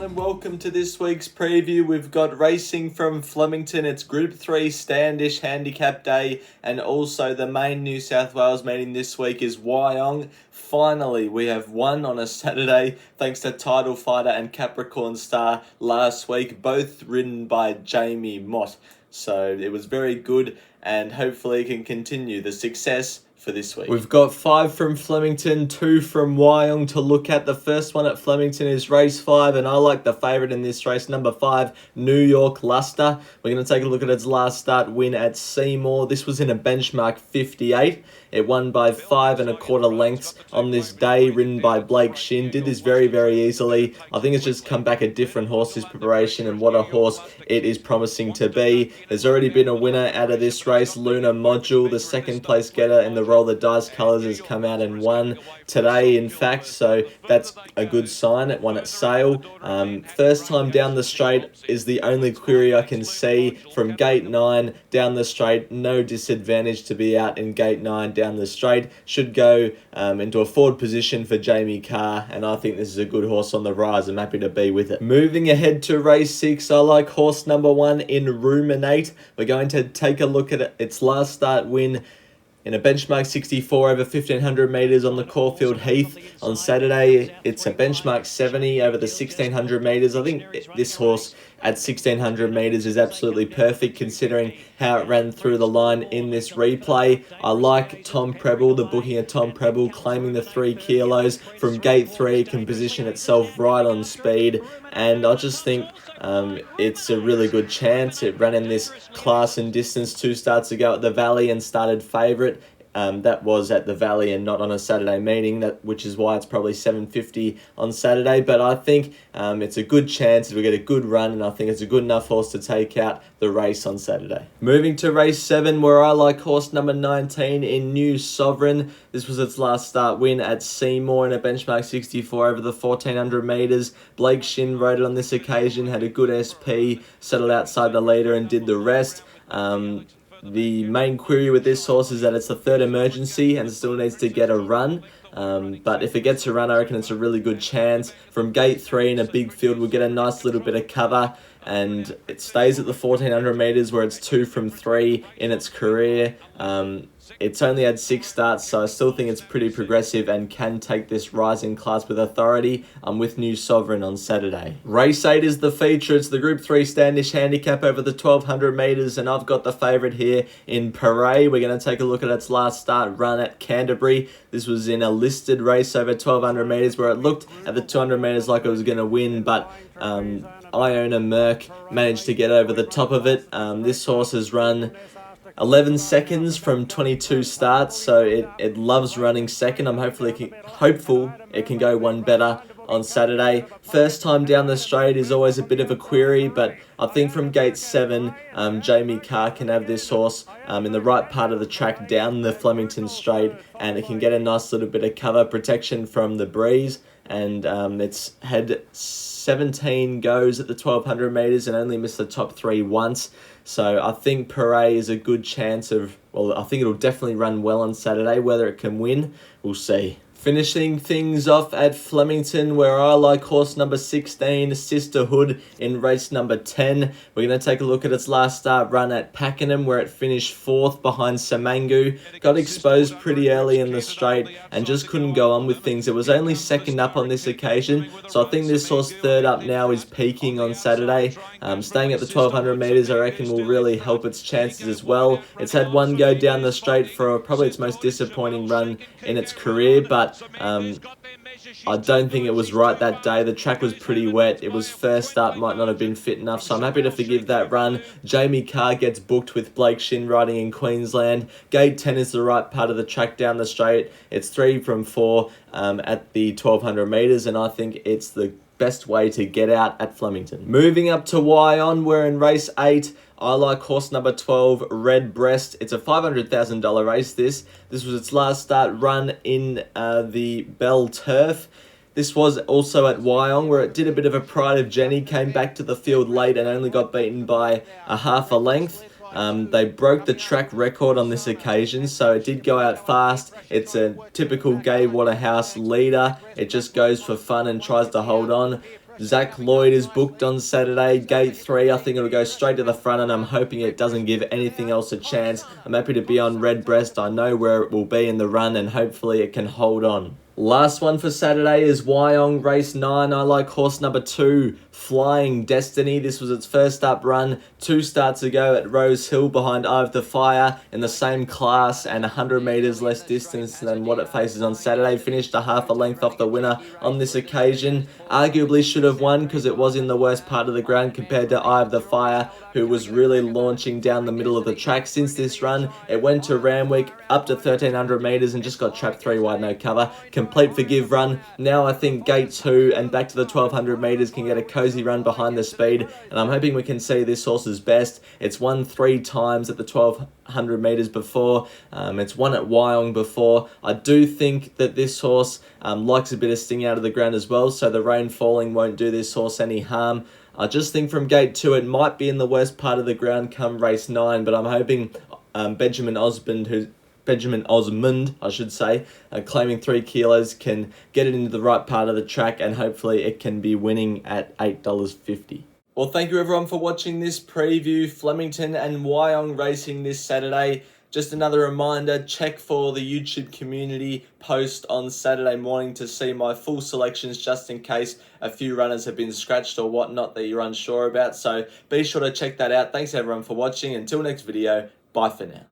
everyone and welcome to this week's preview. We've got racing from Flemington. It's Group 3 Standish Handicap Day, and also the main New South Wales meeting this week is Wyong. Finally, we have one on a Saturday thanks to Title Fighter and Capricorn Star last week, both ridden by Jamie Mott. So it was very good and hopefully can continue the success for this week. We've got 5 from Flemington, 2 from Wyong to look at. The first one at Flemington is race 5, and I like the favourite in this race, number 5, New York Luster. We're going to take a look at its last start win at Seymour. This was in a benchmark 58. It won by 5 1/4 lengths on this day, ridden by Blake Shin. Did this very, very easily. I think it's just come back a different horse this preparation, and what a horse it is promising to be. There's already been a winner out of this race, Lunar Module. The second place getter in the Roll the Dice colours has come out and won today, in fact, so that's a good sign. It won at Sale. First time down the straight is the only query I can see. From gate 9 down the straight, no disadvantage to be out in gate 9 down the straight. Should go into a forward position for Jamie Carr, and I think this is a good horse on the rise. I'm happy to be with it. Moving ahead to race 6, I like horse number 1 in Ruminate. We're going to take a look at its last start win in a benchmark 64 over 1,500 metres on the Caulfield Heath. On Saturday, it's a benchmark 70 over the 1,600 metres. I think this horse at 1,600 metres is absolutely perfect considering how it ran through the line in this replay. I like Tom Preble, the booking of Tom Preble, claiming the 3 kilos. From gate 3, it can position itself right on speed, and I just think it's a really good chance. It ran in this class and distance 2 starts ago at the Valley and started favourite. That was at the Valley and not on a Saturday meeting, which is why it's probably $7.50 on Saturday. But I think it's a good chance. It'll get a good run, and I think it's a good enough horse to take out the race on Saturday. Moving to race 7, where I like horse number 19 in New Sovereign. This was its last start win at Seymour in a benchmark 64 over the 1,400 metres. Blake Shin rode it on this occasion, had a good SP, settled outside the leader and did the rest. The main query with this horse is that it's the 3rd emergency and it still needs to get a run. But if it gets a run, I reckon it's a really good chance. From gate 3 in a big field, we'll get a nice little bit of cover, and it stays at the 1,400 metres where it's 2 from 3 in its career. It's only had 6 starts, so I still think it's pretty progressive and can take this rising class with authority. I'm with New Sovereign on Saturday. Race 8 is the feature. It's the Group 3 Standish Handicap over the 1,200 metres, and I've got the favourite here in Paray. We're going to take a look at its last start run at Canterbury. This was in a listed race over 1,200 metres where it looked at the 200 metres like it was going to win, but Iona Merck managed to get over the top of it. This horse has run 11 seconds from 22 starts, so it loves running second. I'm hopeful it can go one better on Saturday. First time down the straight is always a bit of a query, but I think from gate 7, Jamie Carr can have this horse in the right part of the track down the Flemington straight, and it can get a nice little bit of cover protection from the breeze. And it's had 17 goes at the 1,200 metres and only missed the top 3 once. So I think Paray is a good chance of, well, I think it'll definitely run well on Saturday. Whether it can win, we'll see. Finishing things off at Flemington, where I like horse number 16, Sisterhood, in race number 10. We're going to take a look at its last start run at Pakenham, where it finished 4th behind Samangu. Got exposed pretty early in the straight and just couldn't go on with things. It was only 2nd up on this occasion, so I think this horse 3rd up now is peaking on Saturday. Staying at the 1,200 metres, I reckon, will really help its chances as well. It's had 1 go down the straight for probably its most disappointing run in its career, but I don't think it was right that day. The track was pretty wet. It was first up, might not have been fit enough, so I'm happy to forgive that run. Jamie Carr gets booked with Blake Shin riding in Queensland. Gate 10 is the right part of the track down the straight. It's 3 from 4 at the 1,200 metres, and I think it's the best way to get out at Flemington. Moving up to Wyong, we're in race 8. I like horse number 12, Red Breast. It's a $500,000 race, this. This was its last start run in the Bell Turf. This was also at Wyong, where it did a bit of a Pride of Jenny, came back to the field late and only got beaten by a half a length. They broke the track record on this occasion, so it did go out fast. It's a typical Gay Waterhouse leader. It just goes for fun and tries to hold on. Zach Lloyd is booked on Saturday, gate 3. I think it'll go straight to the front, and I'm hoping it doesn't give anything else a chance. I'm happy to be on Redbreast. I know where it will be in the run, and hopefully it can hold on. Last one for Saturday is Wyong, race 9. I like horse number 2, Flying Destiny. This was its first up run 2 starts ago at Rose Hill behind Eye of the Fire in the same class and 100 metres less distance than what it faces on Saturday. Finished a half a length off the winner on this occasion. Arguably should have won because it was in the worst part of the ground compared to Eye of the Fire, who was really launching down the middle of the track. Since this run, it went to Ramwick up to 1300 metres and just got trapped 3 wide, no cover. Complete forgive run. Now I think gate 2 and back to the 1200 metres can get a cosy run behind the speed, and I'm hoping we can see this horse's best. It's won 3 times at the 1200 metres before. It's won at Wyong before. I do think that this horse likes a bit of sting out of the ground as well, so the rain falling won't do this horse any harm. I just think from gate 2 it might be in the worst part of the ground come race 9, but I'm hoping Benjamin Osmond, I should say, claiming 3 kilos, can get it into the right part of the track, and hopefully it can be winning at $8.50. Well, thank you everyone for watching this preview. Flemington and Wyong racing this Saturday. Just another reminder, check for the YouTube community post on Saturday morning to see my full selections, just in case a few runners have been scratched or whatnot that you're unsure about. So be sure to check that out. Thanks everyone for watching. Until next video, bye for now.